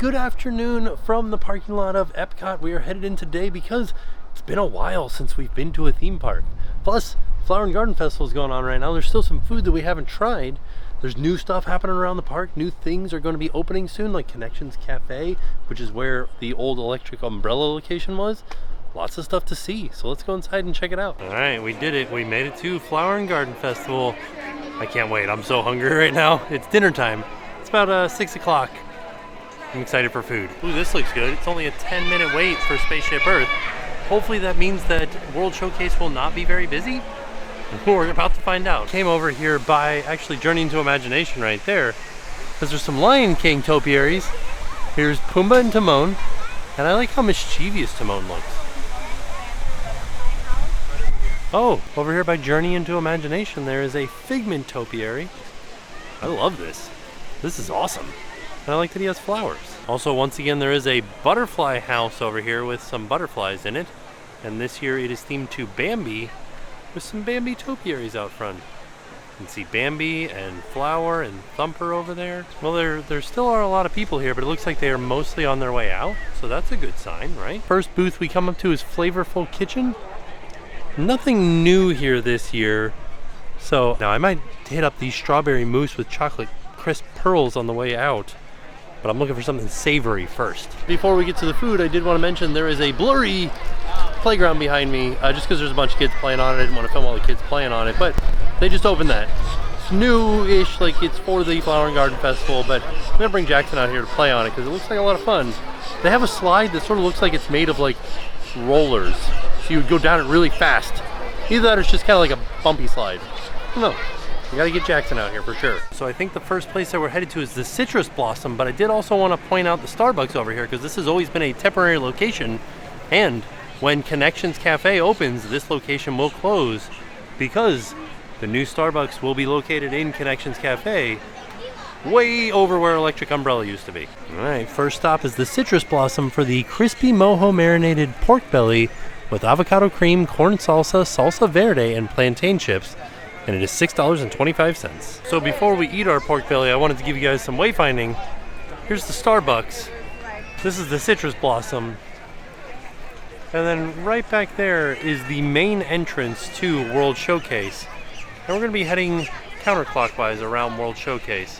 Good afternoon from the parking lot of EPCOT. We are headed in today because it's been a while since we've been to a theme park. Plus, Flower and Garden Festival is going on right now. There's still some food that we haven't tried. There's new stuff happening around the park. New things are going to be opening soon, like Connections Cafe, which is where the old electric umbrella location was. Lots of stuff to see, so let's go inside and check it out. All right, we did it. We made it to Flower and Garden Festival. I can't wait. I'm so hungry right now. It's dinner time. It's about 6 o'clock. I'm excited for food. Ooh, this looks good. It's only a 10-minute wait for Spaceship Earth. Hopefully that means that World Showcase will not be very busy. We're about to find out. Came over here by actually Journeying to Imagination right there, because there's some Lion King topiaries. Here's Pumbaa and Timon, and I like how mischievous Timon looks. Oh, over here by Journey into Imagination, there is a Figment topiary. I love this. This is awesome. And I like that he has flowers. Also, once again, there is a butterfly house over here with some butterflies in it. And this year it is themed to Bambi with some Bambi topiaries out front. You can see Bambi and Flower and Thumper over there. Well, there still are a lot of people here, but it looks like they are mostly on their way out. So that's a good sign, right? First booth we come up to is Flavorful Kitchen. Nothing new here this year. So now I might hit up the strawberry mousse with chocolate crisp pearls on the way out. But I'm looking for something savory first. Before we get to the food, I did want to mention there is a blurry playground behind me, just because there's a bunch of kids playing on it. I didn't want to film all the kids playing on it, but they just opened that. It's new-ish, like it's for the Flower and Garden Festival, but I'm gonna bring Jackson out here to play on it because it looks like a lot of fun. They have a slide that sort of looks like it's made of like rollers, so you would go down it really fast. Either that or it's just kind of like a bumpy slide. I don't know. We gotta get Jackson out here for sure. So I think the first place that we're headed to is the Citrus Blossom, but I did also want to point out the Starbucks over here because this has always been a temporary location, and when Connections Cafe opens, this location will close because the new Starbucks will be located in Connections Cafe, way over where Electric Umbrella used to be. All right, first stop is the Citrus Blossom for the crispy mojo marinated pork belly with avocado cream, corn salsa, salsa verde, and plantain chips. And it is $6.25. So before we eat our pork belly, I wanted to give you guys some wayfinding. Here's the Starbucks. This is the Citrus Blossom. And then right back there is the main entrance to World Showcase. And we're gonna be heading counterclockwise around World Showcase,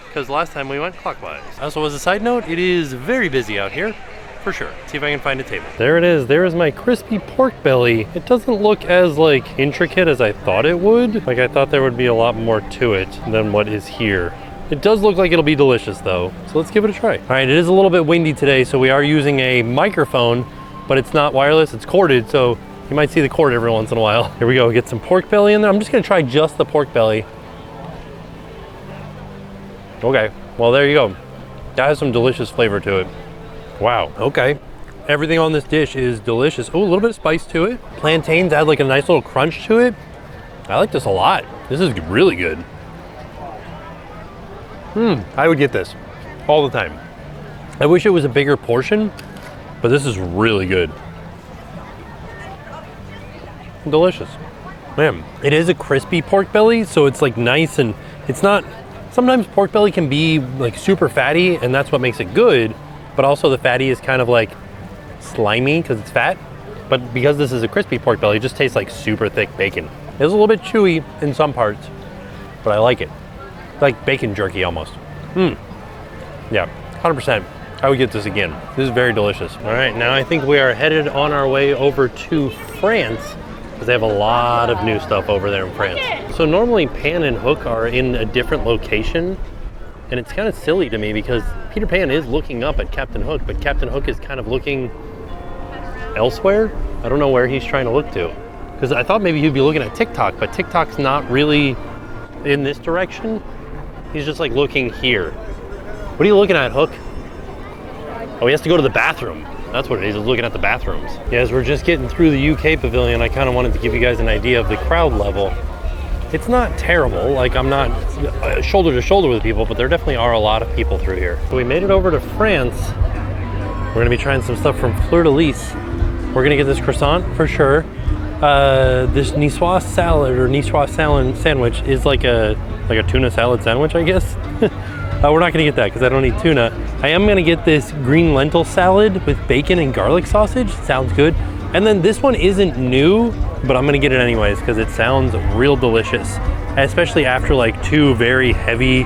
because last time we went clockwise. Also, as a side note, it is very busy out here. For sure. See if I can find a table. There it is. There is my crispy pork belly. It doesn't look as like intricate as I thought it would. Like I thought there would be a lot more to it than what is here. It does look like it'll be delicious though. So let's give it a try. All right, it is a little bit windy today, so we are using a microphone, but it's not wireless, it's corded, so you might see the cord every once in a while. Here we go, get some pork belly in there. I'm just gonna try just the pork belly. Okay, well there you go. That has some delicious flavor to it. Wow, okay. Everything on this dish is delicious. Oh, a little bit of spice to it. Plantains add like a nice little crunch to it. I like this a lot. This is really good. I would get this all the time. I wish it was a bigger portion, but this is really good. Delicious. Man, it is a crispy pork belly, so it's like nice, and it's not, sometimes pork belly can be like super fatty, and that's what makes it good. But also the fatty is kind of like slimy because it's fat. But because this is a crispy pork belly, it just tastes like super thick bacon. It's a little bit chewy in some parts, but I like it. It's like bacon jerky almost. Yeah, 100%. I would get this again. This is very delicious. All right, now I think we are headed on our way over to France because they have a lot of new stuff over there in France. So normally Pan and Hook are in a different location. And it's kind of silly to me because Peter Pan is looking up at Captain Hook, but Captain Hook is kind of looking elsewhere. I don't know where he's trying to look to. Because I thought maybe he'd be looking at TikTok, but TikTok's not really in this direction. He's just like looking here. What are you looking at, Hook? Oh, he has to go to the bathroom. That's what it is, he's looking at the bathrooms. Yeah, as we're just getting through the UK pavilion, I kind of wanted to give you guys an idea of the crowd level. It's not terrible, like I'm not shoulder to shoulder with people, but there definitely are a lot of people through here. So we made it over to France. We're gonna be trying some stuff from Fleur de Lis. We're gonna get this croissant for sure. This niçoise salad or niçoise salad sandwich is like a tuna salad sandwich, I guess. We're not gonna get that because I don't eat tuna. I am gonna get this green lentil salad with bacon and garlic sausage. Sounds good. And then this one isn't new, but I'm gonna get it anyways because it sounds real delicious. Especially after like 2 very heavy,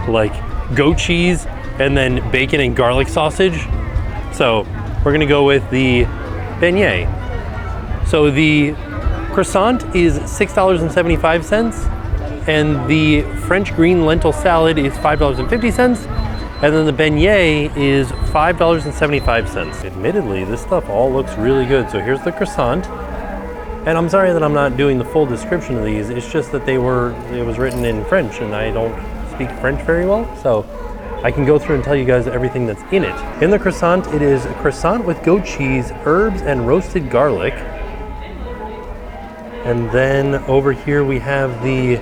like goat cheese and then bacon and garlic sausage. So we're gonna go with the beignet. So the croissant is $6.75 and the French green lentil salad is $5.50. And then the beignet is $5.75. Admittedly, this stuff all looks really good. So here's the croissant. And I'm sorry that I'm not doing the full description of these. It's just that it was written in French and I don't speak French very well. So I can go through and tell you guys everything that's in it. In the croissant, it is a croissant with goat cheese, herbs, and roasted garlic. And then over here we have this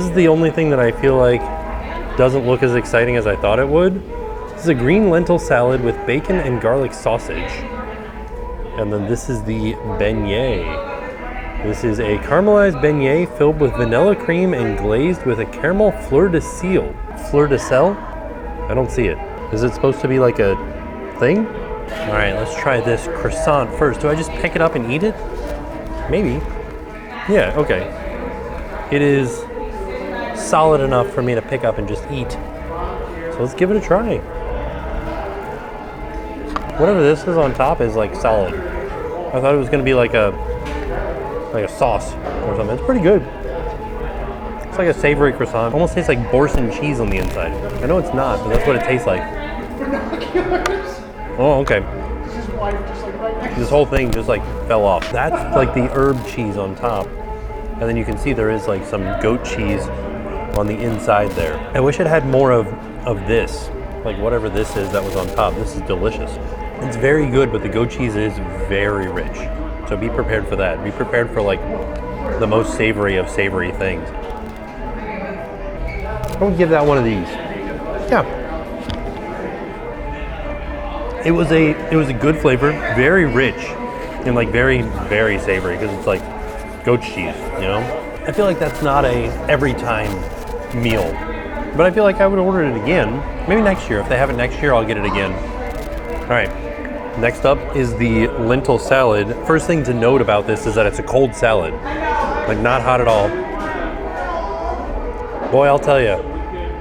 is the only thing that I feel like doesn't look as exciting as I thought it would. This is a green lentil salad with bacon and garlic sausage. And then this is the beignet. This is a caramelized beignet filled with vanilla cream and glazed with a caramel fleur de sel. Fleur de sel? I don't see it. Is it supposed to be like a thing? All right, let's try this croissant first. Do I just pick it up and eat it? Maybe. Yeah, okay. It is solid enough for me to pick up and just eat. So let's give it a try. Whatever this is on top is like solid. I thought it was gonna be like a sauce or something. It's pretty good. It's like a savory croissant. Almost tastes like Boursin cheese on the inside. I know it's not, but that's what it tastes like. Oh, okay. This whole thing just like fell off. That's like the herb cheese on top. And then you can see there is like some goat cheese on the inside there. I wish it had more of this, like whatever this is that was on top. This is delicious. It's very good, but the goat cheese is very rich. So be prepared for that. Be prepared for like the most savory of savory things. I would give that one of these. Yeah. It was a good flavor, very rich, and like very, very savory because it's like goat cheese, you know? I feel like that's not a every time meal, but I feel like I would order it again. Maybe next year. If they have it next year, I'll get it again. All right. Next up is the lentil salad. First thing to note about this is that it's a cold salad, like not hot at all. Boy, I'll tell you,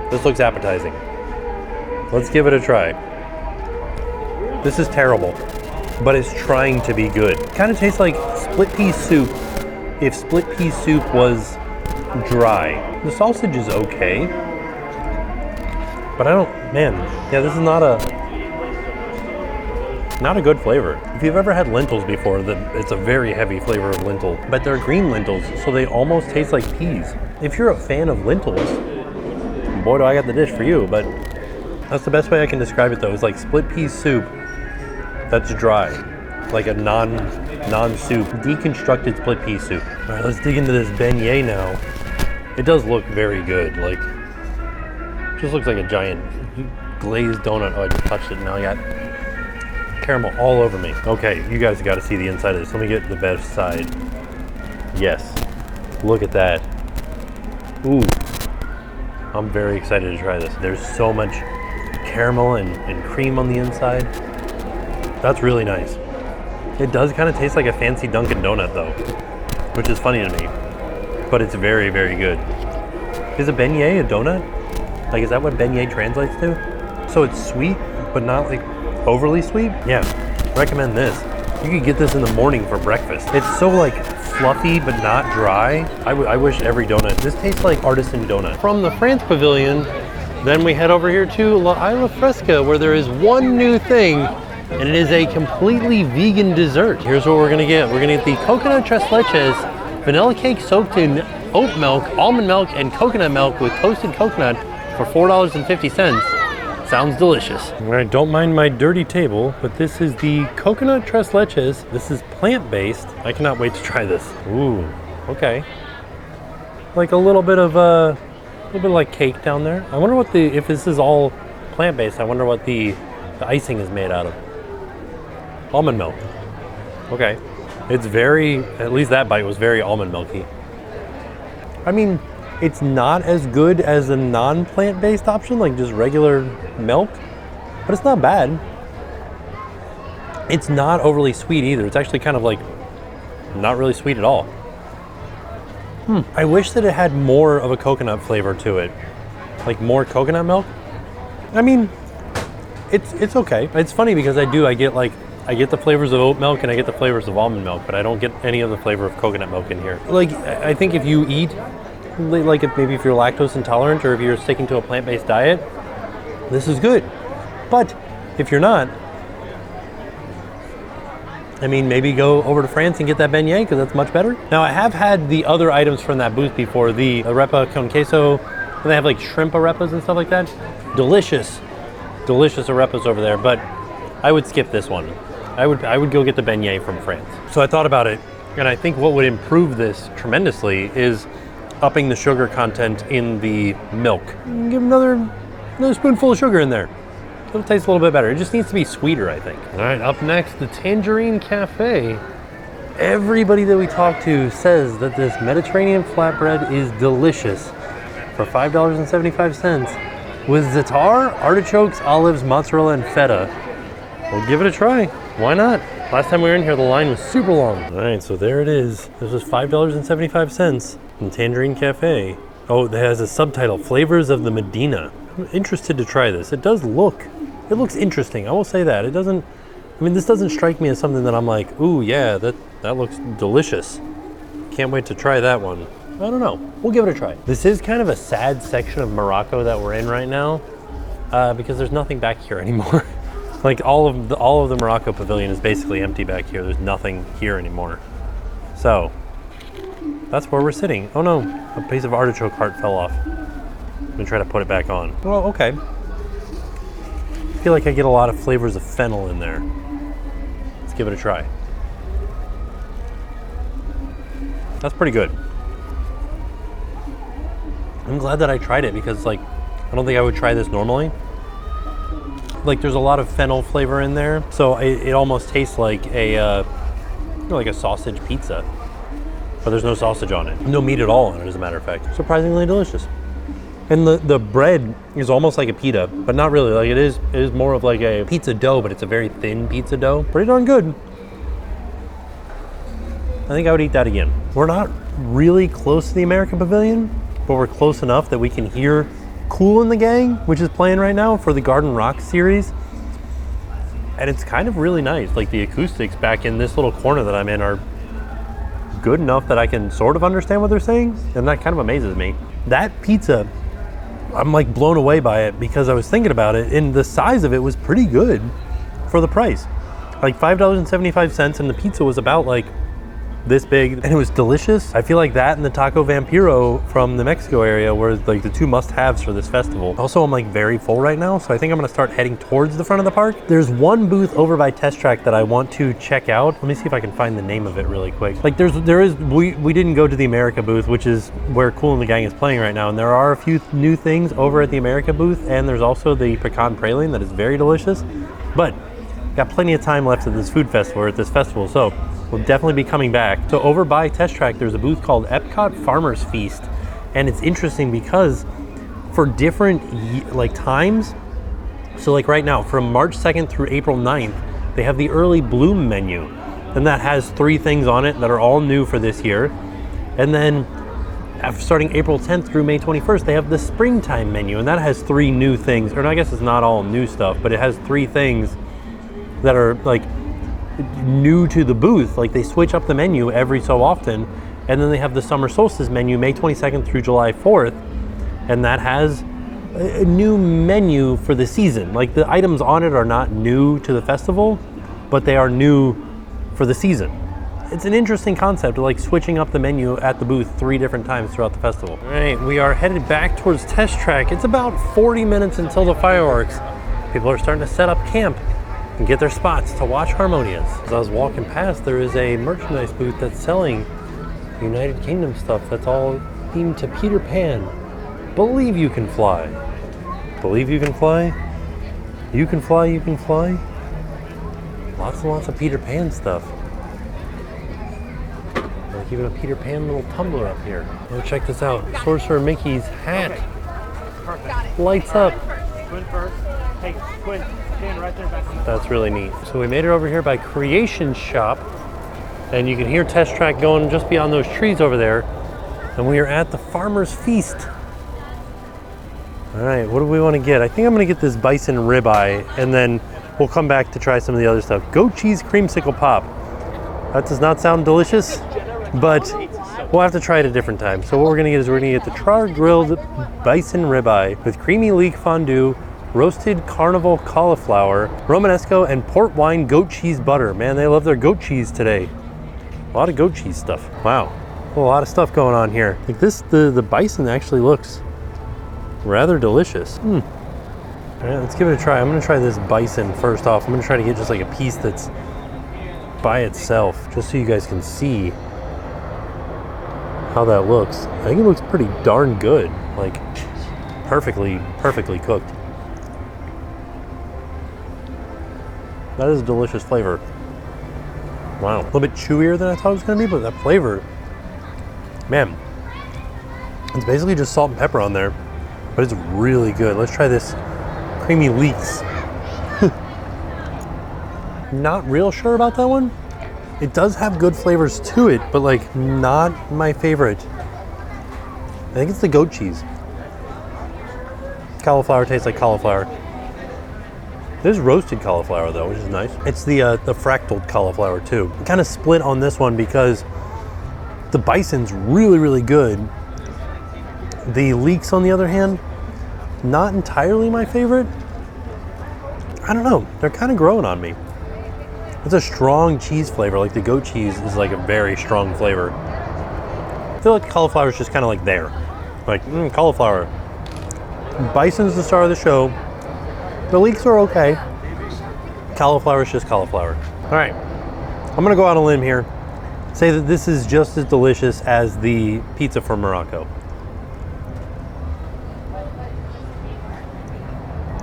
this looks appetizing. Let's give it a try. This is terrible, but it's trying to be good. Kind of tastes like split pea soup if split pea soup was dry. The sausage is okay, but this is not a good flavor. If you've ever had lentils before, then it's a very heavy flavor of lentil, but they're green lentils, so they almost taste like peas. If you're a fan of lentils, boy, do I got the dish for you, but that's the best way I can describe it though. It's like split pea soup that's dry, like a non-soup, deconstructed split pea soup. All right, let's dig into this beignet now. It does look very good, like, just looks like a giant glazed donut. Oh, I just touched it, now I got caramel all over me. Okay, you guys got to see the inside of this. Let me get the best side. Yes, look at that. Ooh, I'm very excited to try this. There's so much caramel and cream on the inside. That's really nice. It does kind of taste like a fancy Dunkin' Donut though, which is funny to me, but it's very, very good. Is a beignet a donut? Like, is that what beignet translates to? So it's sweet, but not like overly sweet? Yeah, recommend this. You could get this in the morning for breakfast. It's so like fluffy, but not dry. I wish every donut. This tastes like artisan donut. From the France Pavilion, then we head over here to La Isla Fresca, where there is one new thing, and it is a completely vegan dessert. Here's what we're gonna get. We're gonna get the coconut tres leches, vanilla cake soaked in oat milk, almond milk, and coconut milk with toasted coconut for $4.50. Sounds delicious. All right, don't mind my dirty table, but this is the coconut tres leches. This is plant-based. I cannot wait to try this. Ooh, okay. Like a little bit like cake down there. I wonder what if this is all plant-based, I wonder what the icing is made out of. Almond milk. Okay. It's very, at least that bite was very almond milky. I mean, It's not as good as a non-plant-based option, like just regular milk, but it's not bad. It's not overly sweet either. It's actually kind of like not really sweet at all. I wish that it had more of a coconut flavor to it, like more coconut milk. I mean, it's okay. It's funny because I get the flavors of oat milk and I get the flavors of almond milk, but I don't get any of the flavor of coconut milk in here. Like, I think if you eat, like if you're lactose intolerant or if you're sticking to a plant-based diet, this is good. But if you're not, I mean, maybe go over to France and get that beignet because that's much better. Now, I have had the other items from that booth before, the arepa con queso, and they have like shrimp arepas and stuff like that. Delicious arepas over there, but I would skip this one. I would go get the beignet from France. So I thought about it, and I think what would improve this tremendously is upping the sugar content in the milk. Give another spoonful of sugar in there. It'll taste a little bit better. It just needs to be sweeter, I think. All right, up next, the Tangerine Cafe. Everybody that we talk to says that this Mediterranean flatbread is delicious for $5.75 with za'atar, artichokes, olives, mozzarella, and feta. We'll give it a try. Why not? Last time we were in here, the line was super long. All right, so there it is. This was $5.75 from Tangerine Cafe. Oh, it has a subtitle, Flavors of the Medina. I'm interested to try this. It looks interesting. I will say that. This doesn't strike me as something that I'm like, ooh, yeah, that looks delicious. Can't wait to try that one. I don't know. We'll give it a try. This is kind of a sad section of Morocco that we're in right now because there's nothing back here anymore. Like all of the Morocco pavilion is basically empty back here. There's nothing here anymore. So that's where we're sitting. Oh no, a piece of artichoke heart fell off. I'm gonna try to put it back on. Well, okay. I feel like I get a lot of flavors of fennel in there. Let's give it a try. That's pretty good. I'm glad that I tried it because like, I don't think I would try this normally. Like there's a lot of fennel flavor in there. So it almost tastes like like a sausage pizza, but there's no sausage on it. No meat at all on it, as a matter of fact. Surprisingly delicious. And the bread is almost like a pita, but not really. Like it is more of like a pizza dough, but it's a very thin pizza dough. Pretty darn good. I think I would eat that again. We're not really close to the American Pavilion, but we're close enough that we can hear Kool and the Gang, which is playing right now for the Garden Rock series. And it's kind of really nice. Like the acoustics back in this little corner that I'm in are good enough that I can sort of understand what they're saying. And that kind of amazes me. That pizza, I'm like blown away by it because I was thinking about it and the size of it was pretty good for the price. Like $5.75 and the pizza was about like this big and it was delicious. I feel like that and the Taco Vampiro from the Mexico area were like the two must-haves for this festival. Also, I'm like very full right now, so I think I'm gonna start heading towards the front of the park. There's one booth over by Test Track that I want to check out. Let me see if I can find the name of it really quick. Like we didn't go to the America booth, which is where Kool and the Gang is playing right now, and there are a few new things over at the America booth, and there's also the pecan praline that is very delicious. But got plenty of time left at this food festival, or at this festival, so we'll definitely be coming back. So over by Test Track, there's a booth called EPCOT Farmers Feast. And it's interesting because for different like times, so like right now, from March 2nd through April 9th, they have the early bloom menu. And that has 3 things on it that are all new for this year. And then starting April 10th through May 21st, they have the springtime menu. And that has 3 new things, or I guess it's not all new stuff, but it has 3 things that are like new to the booth. Like they switch up the menu every so often, and then they have the summer solstice menu May 22nd through July 4th, and that has a new menu for the season. Like the items on it are not new to the festival, but they are new for the season. It's an interesting concept, like switching up the menu at the booth 3 different times throughout the festival. All right, we are headed back towards Test Track. It's about 40 minutes until the fireworks. People are starting to set up camp and get their spots to watch Harmonious. As I was walking past, there is a merchandise booth that's selling United Kingdom stuff that's all themed to Peter Pan. Believe you can fly. Believe you can fly? You can fly, you can fly? Lots and lots of Peter Pan stuff. Like Even a Peter Pan little tumbler up here. Oh, check this out. Sorcerer Mickey's hat. Perfect. Lights up. Quinn first. Hey, Quinn, stand right there back on the That's really neat. So we made it over here by Creation Shop, and you can hear Test Track going just beyond those trees over there. And we are at the Farmer's Feast. All right, what do we want to get? I think I'm gonna get this bison ribeye, and then we'll come back to try some of the other stuff. Goat cheese creamsicle pop. That does not sound delicious, but we'll have to try it a different time. So what we're gonna get is we're gonna get the char grilled bison ribeye with creamy leek fondue, roasted carnival cauliflower, Romanesco, and port wine goat cheese butter. Man, they love their goat cheese today. A lot of goat cheese stuff. Wow, a lot of stuff going on here. Like this, the bison actually looks rather delicious. All right, let's give it a try. I'm gonna try this bison first off. I'm gonna try to get just like a piece that's by itself, just so you guys can see how that looks. I think it looks pretty darn good, like perfectly cooked. That is a delicious flavor. Wow, a little bit chewier than I thought it was gonna be, but that flavor, man, it's basically just salt and pepper on there, but it's really good. Let's try this creamy leeks. Not real sure about that one. It does have good flavors to it, but like not my favorite. I think it's the goat cheese. Cauliflower tastes like cauliflower. There's roasted cauliflower though, which is nice. It's the fractaled cauliflower too. I'm kind of split on this one because the bison's really good. The leeks, on the other hand, not entirely my favorite. I don't know, they're kind of growing on me. It's a strong cheese flavor, like the goat cheese is like a very strong flavor. I feel like cauliflower is just kind of like there. Like, cauliflower. Bison's the star of the show. The leeks are okay. Cauliflower is just cauliflower. All right, I'm gonna go out on a limb here. Say that this is just as delicious as the pizza from Morocco.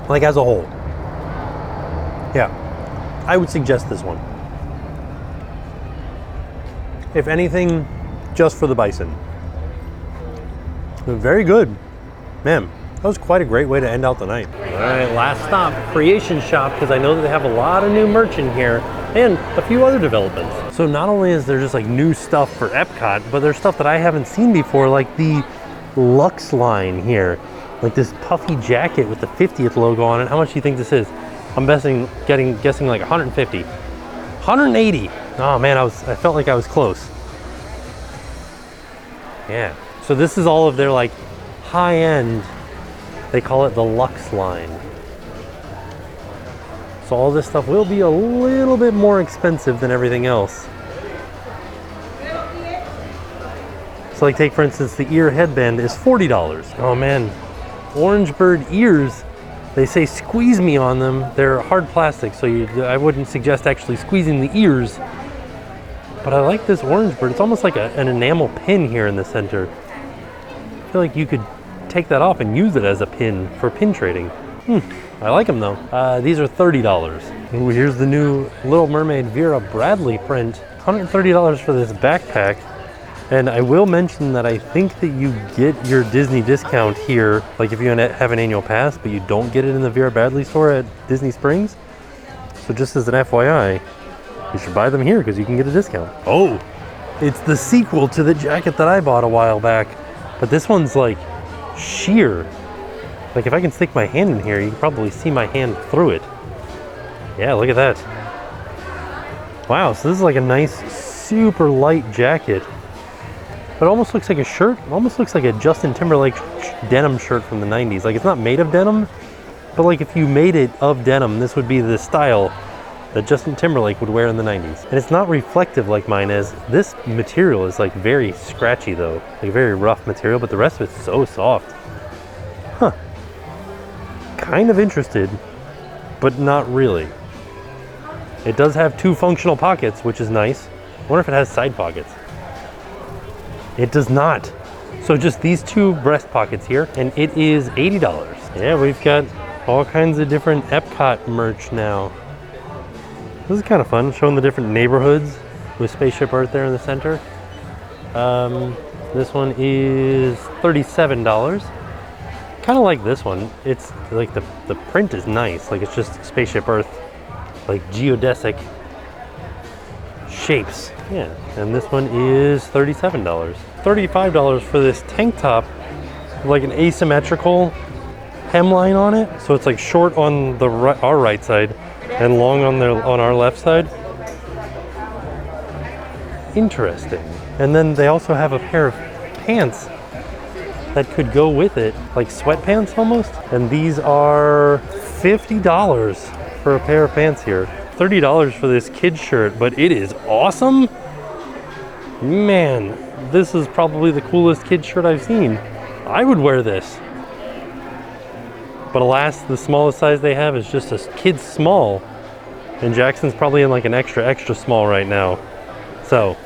Like as a whole. Yeah, I would suggest this one. If anything, just for the bison. Very good. Man, that was quite a great way to end out the night. All right, last stop, Creation Shop, because I know that they have a lot of new merch in here and a few other developments. So not only is there just like new stuff for Epcot, but there's stuff that I haven't seen before, like the Lux line here. Like this puffy jacket with the 50th logo on it. How much do you think this is? I'm guessing like 150. 180. Oh man, I felt like I was close. Yeah. So this is all of their like high-end, they call it the Lux line. So all this stuff will be a little bit more expensive than everything else. So like take for instance, the ear headband is $40. Oh man, orange bird ears, they say squeeze me on them. They're hard plastic, so I wouldn't suggest actually squeezing the ears. But I like this orange bird. It's almost like an enamel pin here in the center. I feel like you could take that off and use it as a pin for pin trading. I like them though. These are $30. Ooh, here's the new Little Mermaid Vera Bradley print. $130 for this backpack. And I will mention that I think that you get your Disney discount here, like if you have an annual pass, but you don't get it in the Vera Bradley store at Disney Springs. So just as an FYI, you should buy them here because you can get a discount. Oh, it's the sequel to the jacket that I bought a while back. But this one's like sheer. Like if I can stick my hand in here, you can probably see my hand through it. Yeah, look at that. Wow, so this is like a nice, super light jacket. But it almost looks like a shirt. It almost looks like a Justin Timberlake denim shirt from the 90s. Like it's not made of denim, but like if you made it of denim, this would be the style that Justin Timberlake would wear in the 90s. And it's not reflective like mine is. This material is like very scratchy though, like very rough material, but the rest of it's so soft. Huh. Kind of interested, but not really. It does have 2 functional pockets, which is nice. I wonder if it has side pockets. It does not. So just these 2 breast pockets here, and it is $80. Yeah, we've got all kinds of different Epcot merch now. This is kind of fun, showing the different neighborhoods with Spaceship Earth there in the center. This one is $37. Kind of like this one. It's like the print is nice. Like it's just Spaceship Earth, like geodesic shapes. Yeah, and this one is $37. $35 for this tank top, like an asymmetrical hemline on it. So it's like short on the our right side and long on our left side. Interesting. And then they also have a pair of pants that could go with it, like sweatpants almost. And these are $50 for a pair of pants here. $30 for this kid shirt, but it is awesome. Man, this is probably the coolest kid shirt I've seen. I would wear this. But alas, the smallest size they have is just a kid's small. And Jackson's probably in like an extra small right now. So,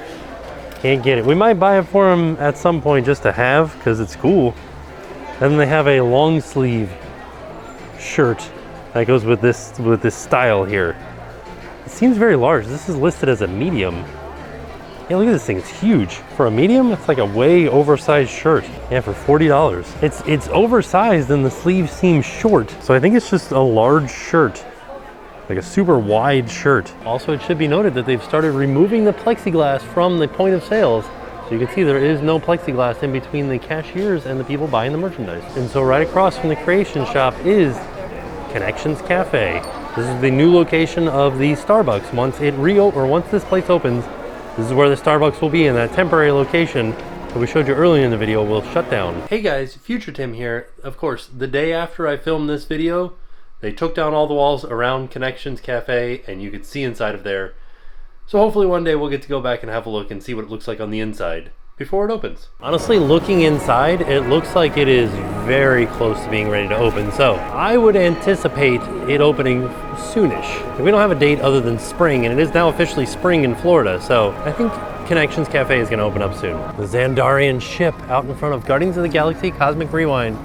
can't get it. We might buy it for him at some point just to have, because it's cool. And then they have a long sleeve shirt that goes with this style here. It seems very large. This is listed as a medium. Yeah, look at this thing, it's huge. For a medium, it's like a way oversized shirt. Yeah, for $40. It's oversized and the sleeves seem short. So I think it's just a large shirt. Like a super wide shirt. Also, it should be noted that they've started removing the plexiglass from the point of sales. So you can see there is no plexiglass in between the cashiers and the people buying the merchandise. And so right across from the Creation Shop is Connections Cafe. This is the new location of the Starbucks. Once this place opens, this is where the Starbucks will be, in that temporary location that we showed you earlier in the video will shut down. Hey guys, Future Tim here. Of course, the day after I filmed this video, they took down all the walls around Connections Cafe and you could see inside of there. So hopefully one day we'll get to go back and have a look and see what it looks like on the inside before it opens. Honestly, looking inside, it looks like it is very close to being ready to open. So I would anticipate it opening soonish. We don't have a date other than spring, and it is now officially spring in Florida. So I think Connections Cafe is gonna open up soon. The Xandarian ship out in front of Guardians of the Galaxy Cosmic Rewind.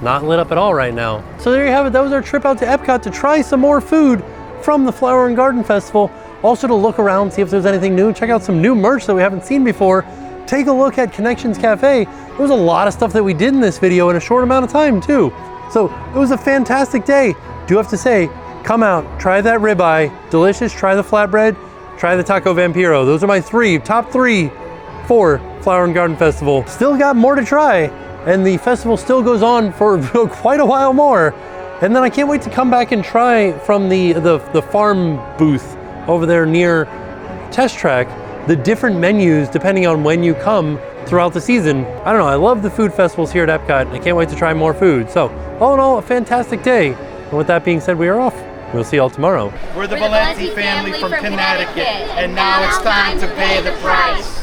Not lit up at all right now. So there you have it. That was our trip out to EPCOT to try some more food from the Flower and Garden Festival. Also to look around, see if there's anything new. Check out some new merch that we haven't seen before. Take a look at Connections Cafe. There was a lot of stuff that we did in this video in a short amount of time too. So it was a fantastic day. Do have to say, come out, try that ribeye, delicious, try the flatbread, try the Taco Vampiro. Those are my top three for Flower and Garden Festival. Still got more to try, and the festival still goes on for quite a while more. And then I can't wait to come back and try from the farm booth over there near Test Track, the different menus depending on when you come throughout the season. I don't know, I love the food festivals here at EPCOT. I can't wait to try more food. So all in all, a fantastic day. And with that being said, we are off. We'll see y'all tomorrow. We're the Valenti family from Connecticut, and now it's time to pay the price.